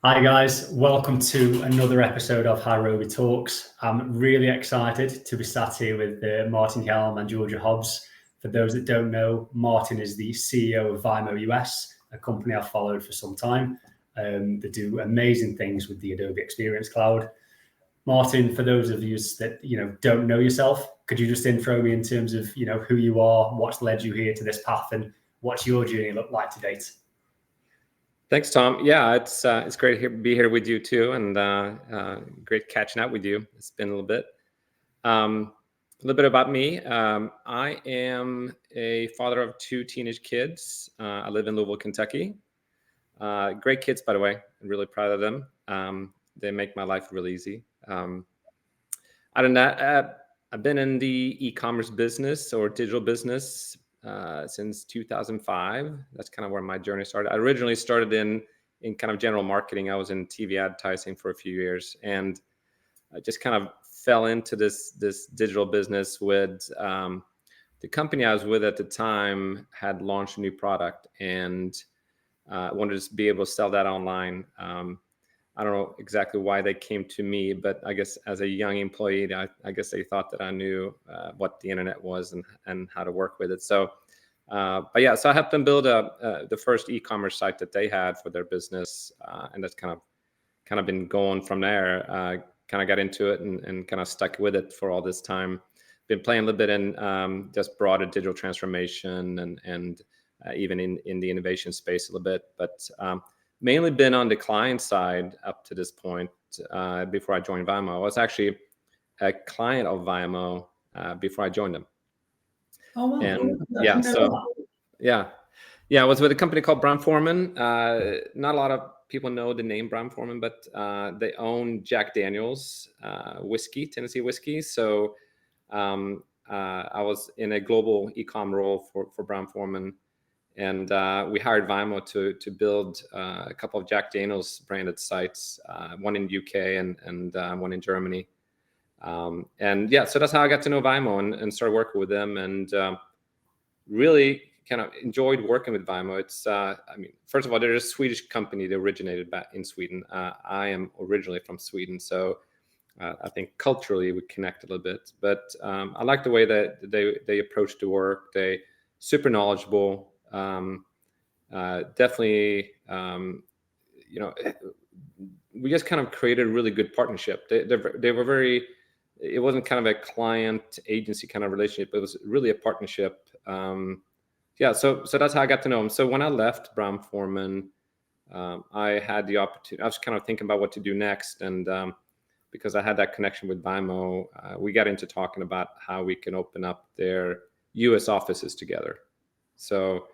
Hi guys, welcome to another episode of Hirobe Talks. I'm really excited to be sat here with Matin Hjalm and Georgia Hobbs. For those that don't know, Martin is the CEO of Vaimo US, a company I've followed for some time. They do amazing things with the Adobe Experience Cloud. Martin, for those of you that don't know yourself, could you just intro me in terms of who you are, what's led you here to this path, and what's your journey look like to date? Thanks, Tom. Yeah, it's great to be here with you too, and great catching up with you. It's been a little bit. A little bit about me. I am a father of two teenage kids. I live in Louisville, Kentucky. Great kids, by the way. I'm really proud of them. They make my life really easy. Other than that, I've been in the e-commerce business or digital business since 2005. That's kind of where my journey started. I originally started in kind of general marketing. I was in TV advertising for a few years, and I just kind of fell into this digital business with the company I was with at the time had launched a new product, and wanted to be able to sell that online. I don't know exactly why they came to me, but I guess as a young employee, I guess they thought that I knew what the internet was and how to work with it. So, but yeah, so I helped them build the first e-commerce site that they had for their business, and that's kind of been going from there. Kind of got into it and kind of stuck with it for all this time. Been playing a little bit in just broader digital transformation and even in the innovation space a little bit, but mainly been on the client side up to this point. Before I joined Vaimo, I was actually a client of Vaimo before I joined them. Oh wow! And I was with a company called Brown-Forman. Not a lot of people know the name Brown-Forman, but they own Jack Daniel's whiskey, Tennessee whiskey. So I was in a global e-com role for Brown-Forman. And we hired Vaimo to build a couple of Jack Daniel's branded sites, one in the UK and one in Germany. And yeah, so that's how I got to know Vaimo and started working with them, and really kind of enjoyed working with Vaimo. It's, I mean, first of all, they're a Swedish company. They originated back in Sweden. I am originally from Sweden, so I think culturally we connect a little bit. But I like the way that they approach the work. They super knowledgeable. Definitely, we just kind of created a really good partnership. They were very, it wasn't kind of a client agency kind of relationship. It was really a partnership. So that's how I got to know them. So when I left Brown-Forman, I had the opportunity, I was kind of thinking about what to do next. And because I had that connection with Vaimo, we got into talking about how we can open up their US offices together. So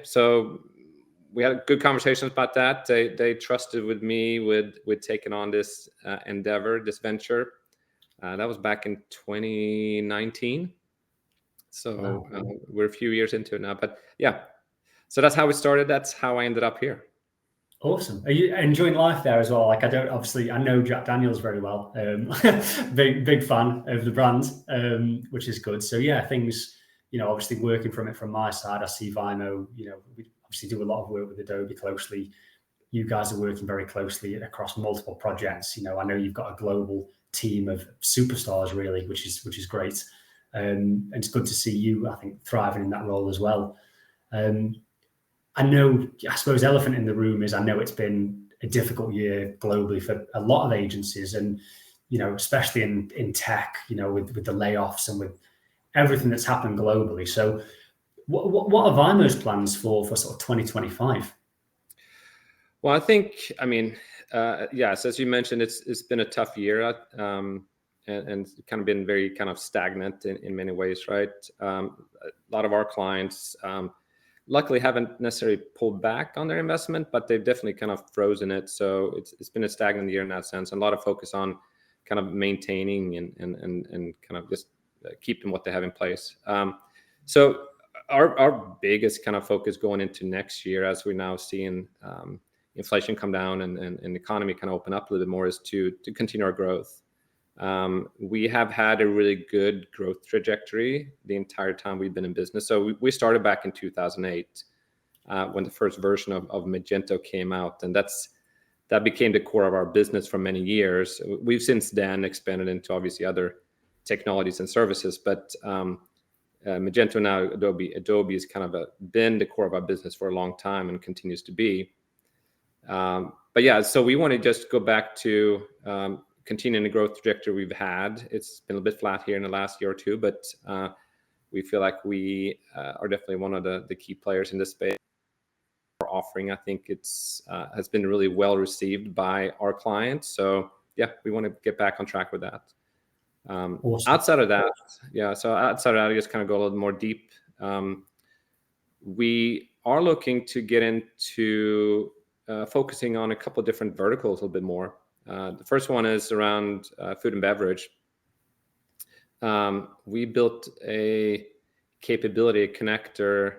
so we had good conversations about that. They trusted with me with taking on this endeavor, this venture. That was back in 2019. So we're a few years into it now, but yeah. So that's how we started. That's how I ended up here. Awesome. Are you enjoying life there as well? Like, I know Jack Daniel's very well. Big fan of the brand, which is good. So yeah, things, obviously working from my side, I see Vaimo, we obviously do a lot of work with Adobe closely. You guys are working very closely across multiple projects. I know you've got a global team of superstars really, which is great. And it's good to see you, I think, thriving in that role as well. I suppose elephant in the room is I know it's been a difficult year globally for a lot of agencies, and especially in tech, with the layoffs and with everything that's happened globally. So what are Vaimo's plans for sort of 2025? Well, I think, yes, as you mentioned, it's been a tough year, and kind of been very kind of stagnant in many ways, right? A lot of our clients luckily haven't necessarily pulled back on their investment, but they've definitely kind of frozen it. So it's been a stagnant year in that sense, and a lot of focus on kind of maintaining and kind of just keeping what they have in place. So our biggest kind of focus going into next year, as we're now seeing inflation come down and the economy kind of open up a little bit more, is to continue our growth. We have had a really good growth trajectory the entire time we've been in business. So we started back in 2008 when the first version of Magento came out, and that's that became the core of our business for many years. We've since then expanded into obviously other technologies and services, but Magento, now Adobe has kind of been the core of our business for a long time and continues to be. But yeah, so we want to just go back to continuing the growth trajectory we've had. It's been a bit flat here in the last year or two, but we feel like we are definitely one of the key players in this space. Our offering, I think it's has been really well received by our clients. So yeah, we want to get back on track with that. Awesome. Outside of that, I just kind of go a little more deep. We are looking to get into focusing on a couple of different verticals a little bit more. The first one is around food and beverage. We built a capability, a connector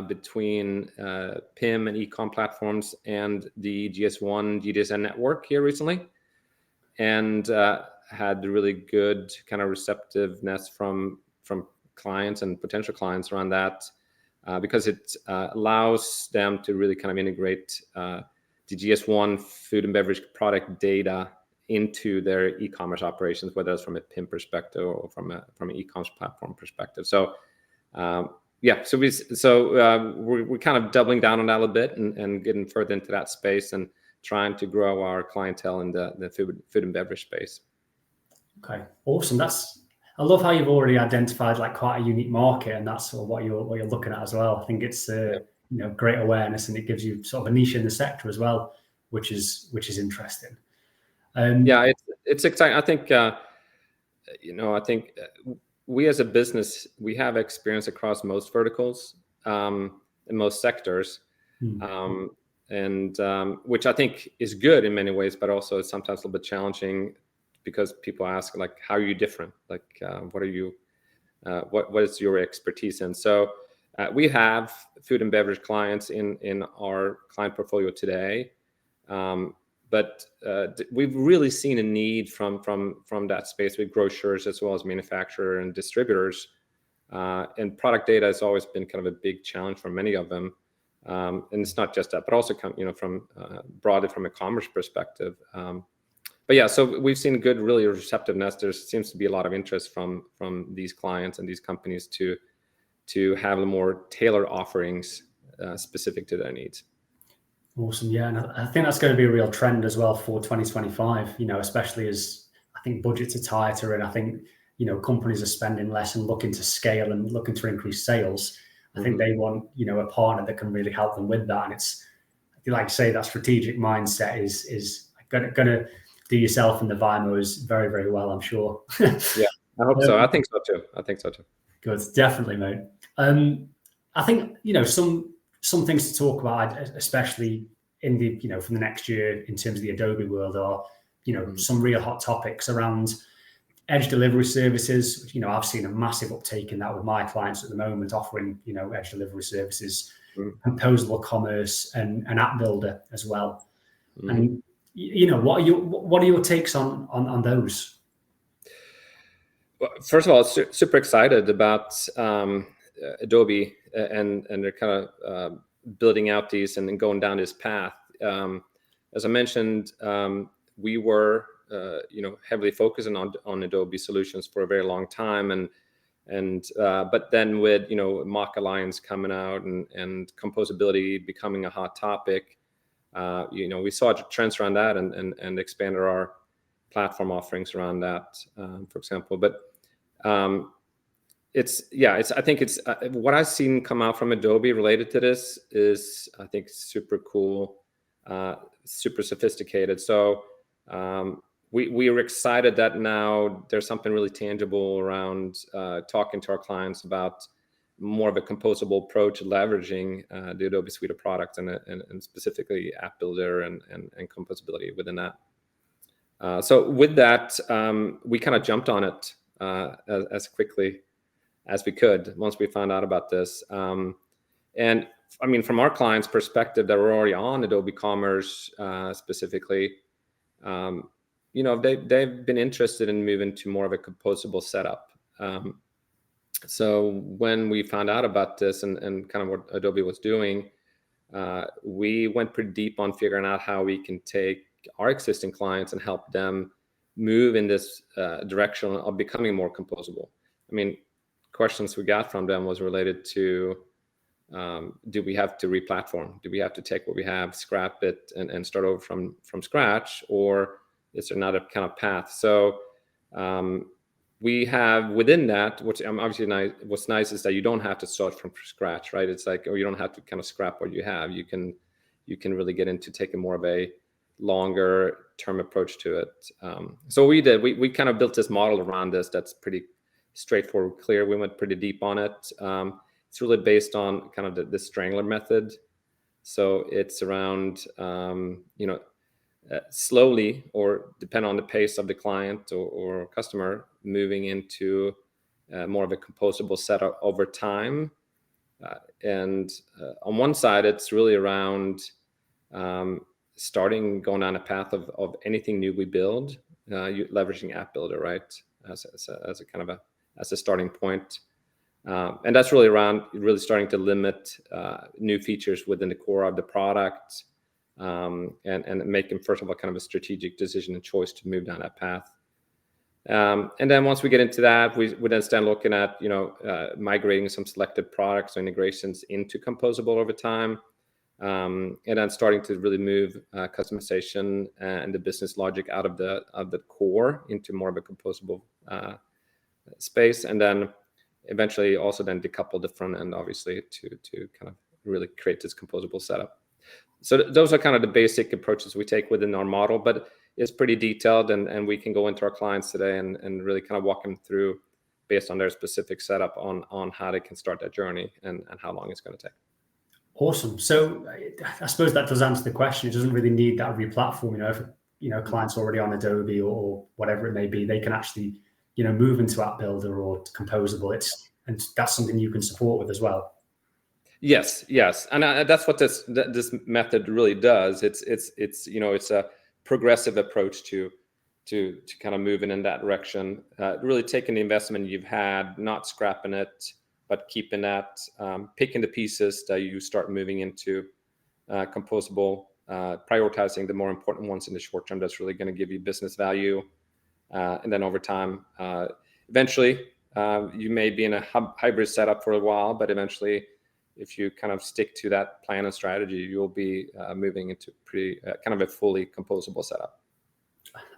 between PIM and e-com platforms and the GS1 GDSN network here recently, and had really good kind of receptiveness from clients and potential clients around that, because it allows them to really kind of integrate the GS1 food and beverage product data into their e-commerce operations, whether it's from a PIM perspective or from an e-commerce platform perspective. So we're kind of doubling down on that a little bit and getting further into that space and trying to grow our clientele in the food and beverage space. Okay, awesome. I love how you've already identified like quite a unique market, and that's sort of what you're looking at as well. I think it's great awareness, and it gives you sort of a niche in the sector as well, which is interesting. It's exciting. I think I think we as a business, we have experience across most verticals, in most sectors, and which I think is good in many ways, but also sometimes a little bit challenging, because people ask, like, how are you different? Like, what are you? What is your expertise in? So we have food and beverage clients in our client portfolio today, but we've really seen a need from that space with grocers as well as manufacturers and distributors, and product data has always been kind of a big challenge for many of them, and it's not just that, but also from broadly from a commerce perspective. But yeah, so we've seen good, really receptiveness. There seems to be a lot of interest from these clients and these companies to have more tailored offerings specific to their needs. Awesome, yeah, and I think that's going to be a real trend as well for 2025. Especially as I think budgets are tighter, and I think companies are spending less and looking to scale and looking to increase sales. I think they want a partner that can really help them with that, and it's like you say, that strategic mindset is going to do yourself and the Vaimos very, very well, I'm sure. Yeah, I hope so. I think so too. Good, definitely, mate. I think some things to talk about, especially in the from the next year in terms of the Adobe world, are some real hot topics around Edge Delivery Services. I've seen a massive uptake in that with my clients at the moment, offering Edge Delivery Services, composable commerce, and an app builder as well. And what are your takes on those? Well, first of all, super excited about Adobe and they're kind of building out these and then going down this path. As I mentioned, we were heavily focusing on Adobe solutions for a very long time, but then with Mock Alliance coming out and composability becoming a hot topic, we saw trends around that and expanded our platform offerings around that, for example. But I think it's what I've seen come out from Adobe related to this is, I think, super cool, super sophisticated. So we are excited that now there's something really tangible around talking to our clients about more of a composable approach, leveraging the Adobe suite of products and specifically App Builder and composability within that. So with that, we kind of jumped on it as quickly as we could once we found out about this. And I mean, from our clients' perspective that were already on Adobe Commerce specifically, they've been interested in moving to more of a composable setup. So when we found out about this and kind of what Adobe was doing, we went pretty deep on figuring out how we can take our existing clients and help them move in this direction of becoming more composable. I mean, questions we got from them was related to, do we have to re-platform? Do we have to take what we have, scrap it, and start over from scratch, or is there another kind of path? So we have within that, which obviously nice. What's nice is that you don't have to start from scratch, right? It's like, or you don't have to kind of scrap what you have. You can really get into taking more of a longer term approach to it. So we did. We kind of built this model around this that's pretty straightforward, clear. We went pretty deep on it. It's really based on kind of the strangler method. So it's around, slowly, or depend on the pace of the client or customer, moving into more of a composable setup over time. And on one side, it's really around going down a path of anything new we build, leveraging App Builder, right, as a kind of as a starting point. And that's really around starting to limit new features within the core of the product, and making, first of all, kind of a strategic decision and choice to move down that path. And then once we get into that, we then start looking at, migrating some selected products or integrations into composable over time, and then starting to really move customization and the business logic out of the core into more of a composable space, and then eventually also then decouple the front end, obviously, to kind of really create this composable setup. So those are kind of the basic approaches we take within our model, but it's pretty detailed, and we can go into our clients today and really kind of walk them through based on their specific setup on how they can start that journey and how long it's going to take. Awesome. So I suppose that does answer the question. It doesn't really need that re-platform. If clients already on Adobe or whatever it may be, they can actually move into App Builder or Composable. And that's something you can support with as well. Yes, and that's what this method really does. It's a progressive approach to kind of moving in that direction. Really taking the investment you've had, not scrapping it, but keeping that, picking the pieces that you start moving into composable, prioritizing the more important ones in the short term that's really going to give you business value, and then over time, eventually, you may be in a hybrid setup for a while, but eventually, if you kind of stick to that plan and strategy, you'll be moving into pretty kind of a fully composable setup.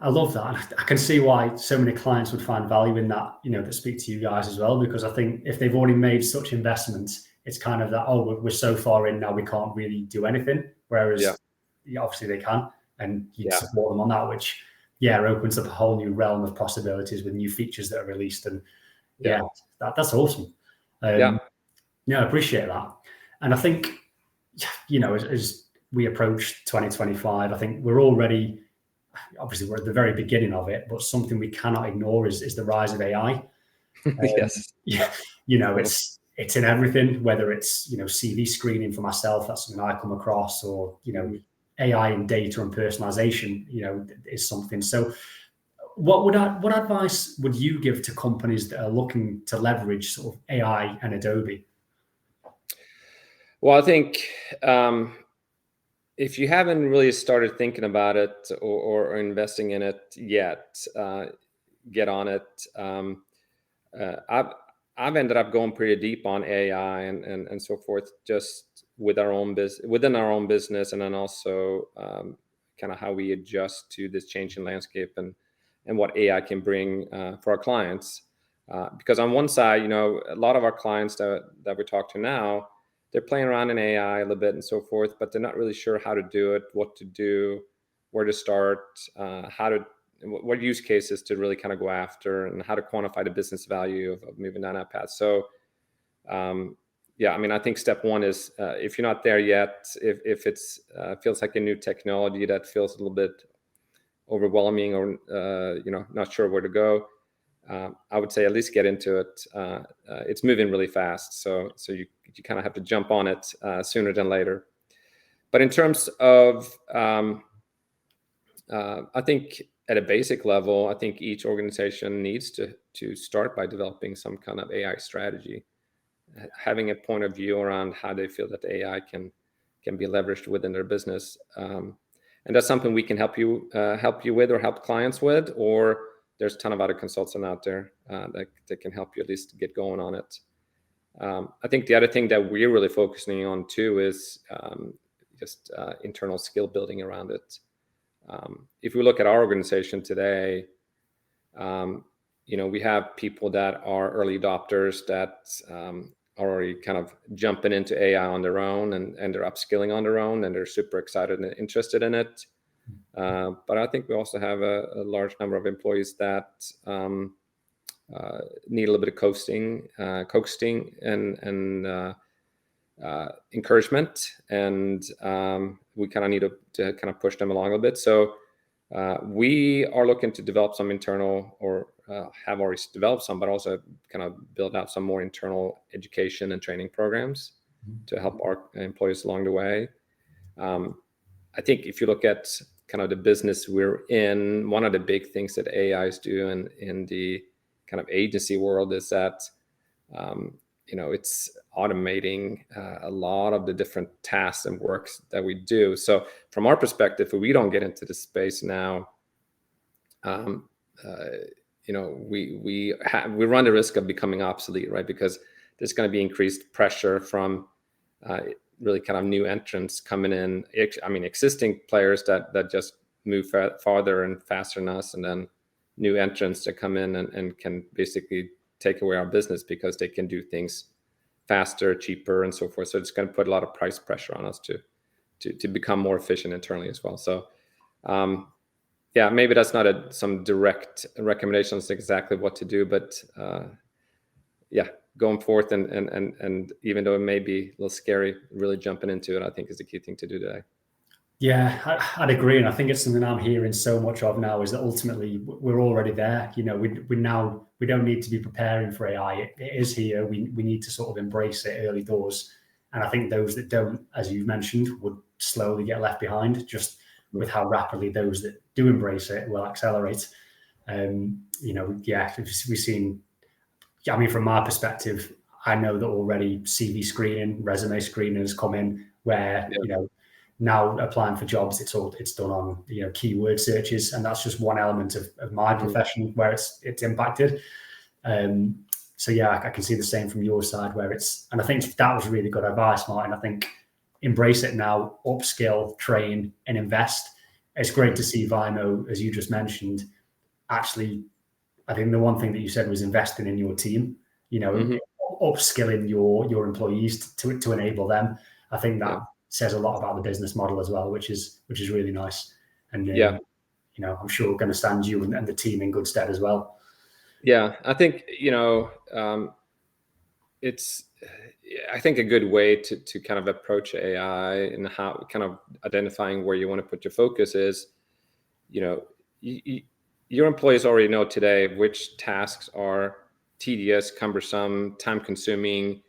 I love that. I can see why so many clients would find value in that, that speak to you guys as well, because I think if they've already made such investments, it's kind of that, we're so far in now, we can't really do anything. Whereas obviously they can, and you support them on that, which opens up a whole new realm of possibilities with new features that are released. And that's awesome. I appreciate that. And I think, as we approach 2025, I think we're already, obviously we're at the very beginning of it, but something we cannot ignore is the rise of AI. Yes. It's in everything, whether it's, CV screening for myself, that's something I come across, or, AI and data and personalization, is something. So what advice would you give to companies that are looking to leverage sort of AI and Adobe? Well, I think if you haven't really started thinking about it or investing in it yet, get on it. I've ended up going pretty deep on AI and so forth, just with within our own business, and then also kind of how we adjust to this changing landscape and what AI can bring for our clients. Because on one side, a lot of our clients that we talk to now, they're playing around in AI a little bit and so forth, but they're not really sure how to do it, what to do, where to start, what use cases to really kind of go after, and how to quantify the business value of moving down that path. So, I think step one is, if you're not there yet, if it's feels like a new technology that feels a little bit overwhelming, or not sure where to go, I would say at least get into it. It's moving really fast, so you kind of have to jump on it sooner than later. But in terms of, I think at a basic level, I think each organization needs to start by developing some kind of AI strategy, having a point of view around how they feel that AI can can be leveraged within their business. And that's something we can help you with, or help clients with, or there's a ton of other consultants out there that can help you at least get going on it. I think the other thing that we're really focusing on too is just internal skill building around it. If we look at our organization today, we have people that are early adopters that are already kind of jumping into AI on their own, and they're upskilling on their own, and they're super excited and interested in it. But I think we also have a large number of employees that need a little bit of coaxing and encouragement, and we kind of need to kind of push them along a bit. So we are looking to develop some internal, or have already developed some, but also kind of build out some more internal education and training programs to help our employees along the way. I think if you look at kind of the business we're in, one of the big things that AI is doing in the kind of agency world is that it's automating a lot of the different tasks and works that we do. So from our perspective, if we don't get into this space now, we run the risk of becoming obsolete, right? Because there's going to be increased pressure from really kind of new entrants coming in. I mean, existing players that just move farther and faster than us, and then new entrants that come in and can basically take away our business because they can do things faster, cheaper, and so forth. So it's going to put a lot of price pressure on us to become more efficient internally as well. So maybe that's not some direct recommendations exactly what to do, but going forth and even though it may be a little scary, really jumping into it, I think is the key thing to do today. Yeah, I'd agree, and I think it's something I'm hearing so much of now, is that ultimately we're already there. We don't need to be preparing for AI. It is here. We need to sort of embrace it early doors, and I think those that don't, as you mentioned, would slowly get left behind, just with how rapidly those that do embrace it will accelerate. We've seen. I mean, from my perspective, I know that already CV screening, resume screening has come in where now applying for jobs, it's done on keyword searches, and that's just one element of my profession where it's impacted. So I can see the same from your side where and I think that was really good advice, Martin. I think embrace it now, upskill, train, and invest. It's great to see Vaimo, as you just mentioned. Actually, I think the one thing that you said was investing in your team. Upskilling your employees to enable them. I think that says a lot about the business model as well, which is really nice. And I'm sure we're going to stand you and the team in good stead as well. Yeah, I think it's a good way to kind of approach AI and how kind of identifying where you want to put your focus is, your employees already know today which tasks are tedious, cumbersome, time-consuming,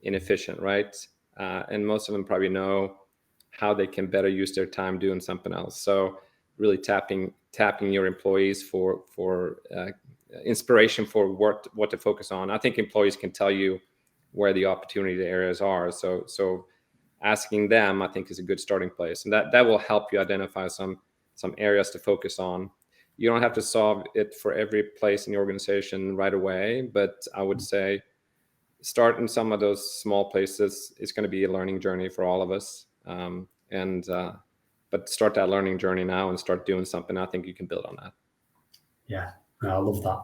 inefficient, right? And most of them probably know how they can better use their time doing something else. So really tapping your employees for inspiration for what to focus on. I think employees can tell you where the opportunity areas are. So asking them, I think, is a good starting place, and that will help you identify some areas to focus on. You don't have to solve it for every place in the organization right away, but I would say start in some of those small places. It's going to be a learning journey for all of us. But start that learning journey now and start doing something. I think you can build on that. Yeah, I love that.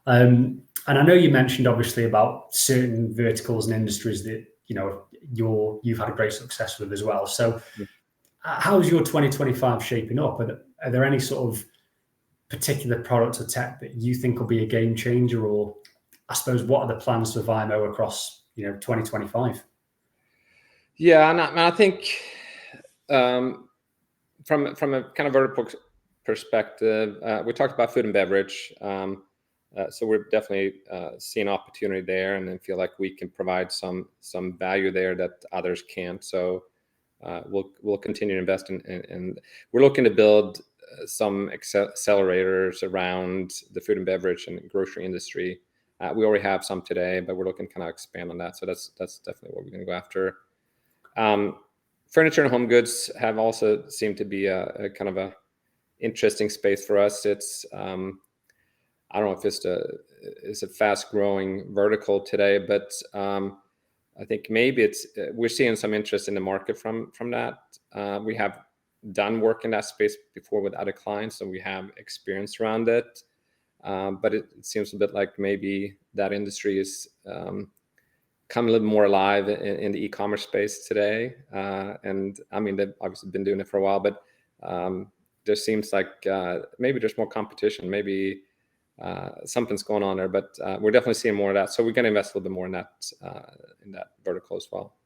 And I know you mentioned obviously about certain verticals and industries that you've had a great success with as well. So how's your 2025 shaping up? Are there any sort of particular products or tech that you think will be a game changer, or I suppose what are the plans for Vaimo across 2025? Yeah, and I think from a kind of vertical perspective, we talked about food and beverage. So we're definitely seeing opportunity there, and then feel like we can provide some value there that others can't. So we'll continue to invest in we're looking to build some accelerators around the food and beverage and grocery industry. We already have some today, but we're looking to kind of expand on that. So that's definitely what we're going to go after. furniture and home goods have also seemed to be a kind of a interesting space for us. It's I don't know if it's a fast growing vertical today, but I think maybe we're seeing some interest in the market from that. We have done work in that space before with other clients, so we have experience around it. But it seems a bit like maybe that industry is come a little more alive in the e-commerce space today. And I mean, they've obviously been doing it for a while, but there seems like maybe there's more competition, maybe something's going on there, but we're definitely seeing more of that. So we're going to invest a little bit more in that vertical as well.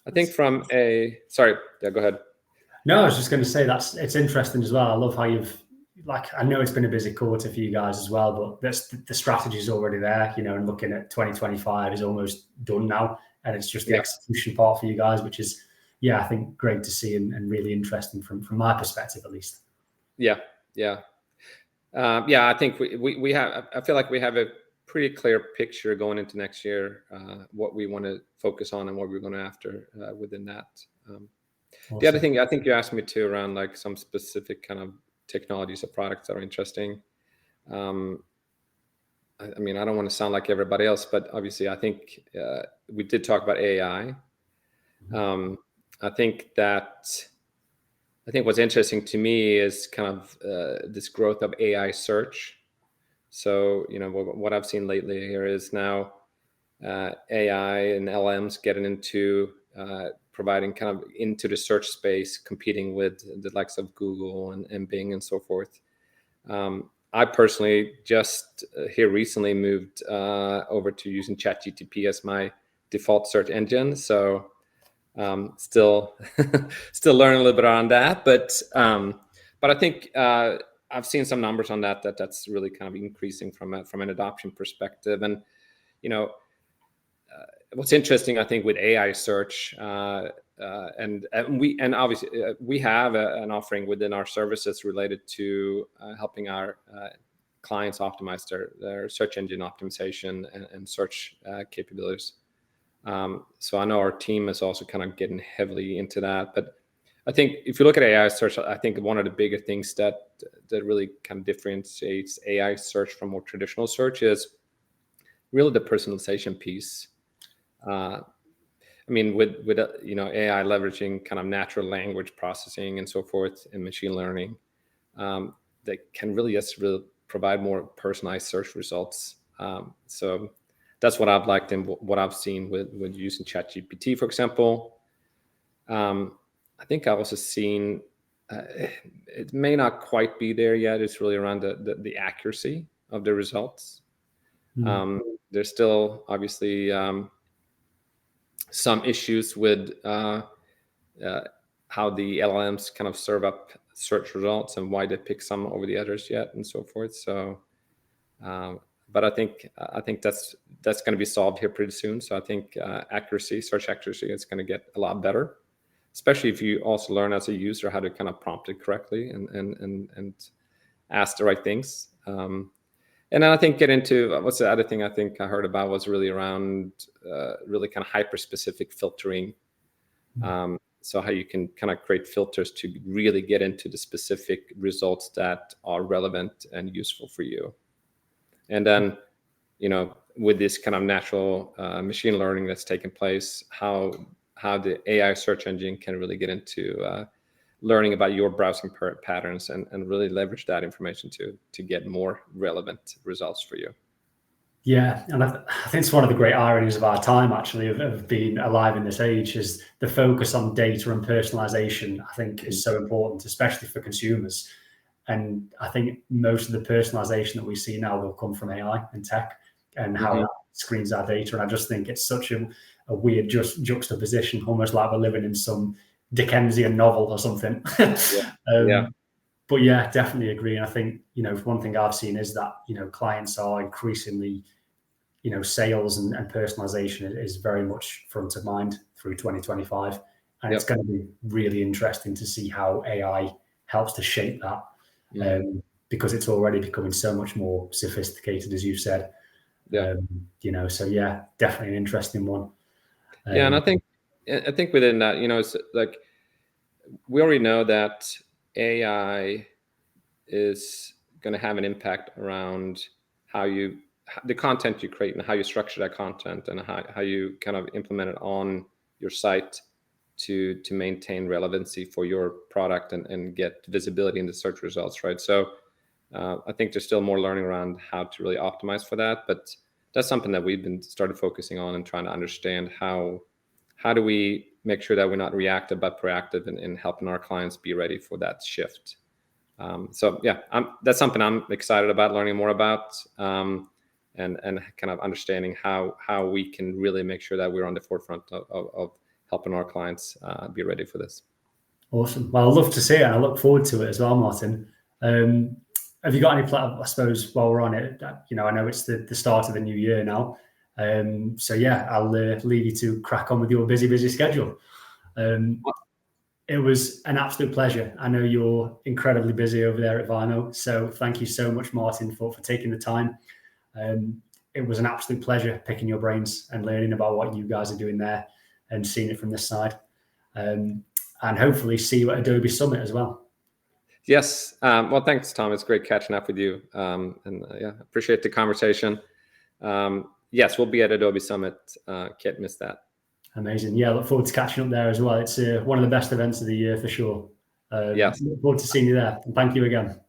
I think sorry, yeah, go ahead. No, I was just going to say it's interesting as well. I love how I know it's been a busy quarter for you guys as well, but the strategy is already there, and looking at 2025 is almost done now. And it's just the execution part for you guys, which is, I think great to see and really interesting from my perspective, at least. Yeah. I think we have, I feel like we have a pretty clear picture going into next year, what we want to focus on and what we're going after within that. Awesome. The other thing, I think you asked me too around like some specific kind of technologies or products that are interesting. I mean, I don't want to sound like everybody else, but obviously I think we did talk about AI. I think what's interesting to me is kind of this growth of AI search. So, what I've seen lately here is now AI and LMs getting into providing kind of into the search space, competing with the likes of Google and Bing and so forth. I personally just here recently moved over to using ChatGPT as my default search engine. So still learning a little bit on that, but I think I've seen some numbers on that's really kind of increasing from an adoption perspective. And what's interesting, I think, with AI search, and obviously we have an offering within our services related to helping our clients optimize their search engine optimization and search capabilities. So I know our team is also kind of getting heavily into that. But I think if you look at AI search, I think one of the bigger things that really kind of differentiates AI search from more traditional search is really the personalization piece. I mean, with AI leveraging kind of natural language processing and so forth and machine learning, they can really provide more personalized search results. So that's what I've liked and what I've seen with using ChatGPT, for example. I think I've also seen it may not quite be there yet. It's really around the accuracy of the results. There's still obviously some issues with how the LLMs kind of serve up search results and why they pick some over the others yet and so forth. So, but I think that's going to be solved here pretty soon. So I think search accuracy is going to get a lot better, especially if you also learn as a user how to kind of prompt it correctly and ask the right things. And then I think get into what's the other thing I think I heard about was really around really kind of hyper-specific filtering. So how you can kind of create filters to really get into the specific results that are relevant and useful for you. And then, with this kind of natural machine learning that's taking place, how the AI search engine can really get into learning about your browsing patterns and really leverage that information to get more relevant results for you. Yeah, and I think it's one of the great ironies of our time, actually, of being alive in this age, is the focus on data and personalization, I think, is so important, especially for consumers. And I think most of the personalization that we see now will come from AI and tech and how that screens our data. And I just think it's such a weird juxtaposition, almost like we're living in some Dickensian novel or something. But yeah, definitely agree. And I think, one thing I've seen is that, clients are increasingly, sales and personalization is very much front of mind through 2025. And it's going to be really interesting to see how AI helps to shape that. Because it's already becoming so much more sophisticated, as you said. So yeah, definitely an interesting one. And I think I think within that, it's like we already know that AI is going to have an impact around the content you create and how you structure that content, and how you kind of implement it on your site to maintain relevancy for your product and get visibility in the search results, right? So I think there's still more learning around how to really optimize for that, but that's something that we've been started focusing on and trying to understand how do we make sure that we're not reactive but proactive in helping our clients be ready for that shift. So yeah, that's something I'm excited about learning more about, and kind of understanding how we can really make sure that we're on the forefront of helping our clients be ready for this. Awesome. Well, I'd love to see it, and I look forward to it as well, Martin. Have you got any plans, I suppose, while we're on it? I know it's the start of the new year now. So yeah, I'll leave you to crack on with your busy schedule. It was an absolute pleasure. I know you're incredibly busy over there at Vaimo, so thank you so much, Martin, for taking the time. It was an absolute pleasure picking your brains and learning about what you guys are doing there and seeing it from this side. And hopefully see you at Adobe Summit as well. Yes. Well, thanks, Tom. It's great catching up with you. And yeah, appreciate the conversation. Yes, we'll be at Adobe Summit. Can't miss that. Amazing. Yeah, I look forward to catching up there as well. It's one of the best events of the year for sure. Yes. Look forward to seeing you there. And thank you again.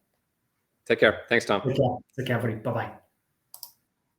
Take care. Thanks, Tom. Take care, everybody. Bye-bye.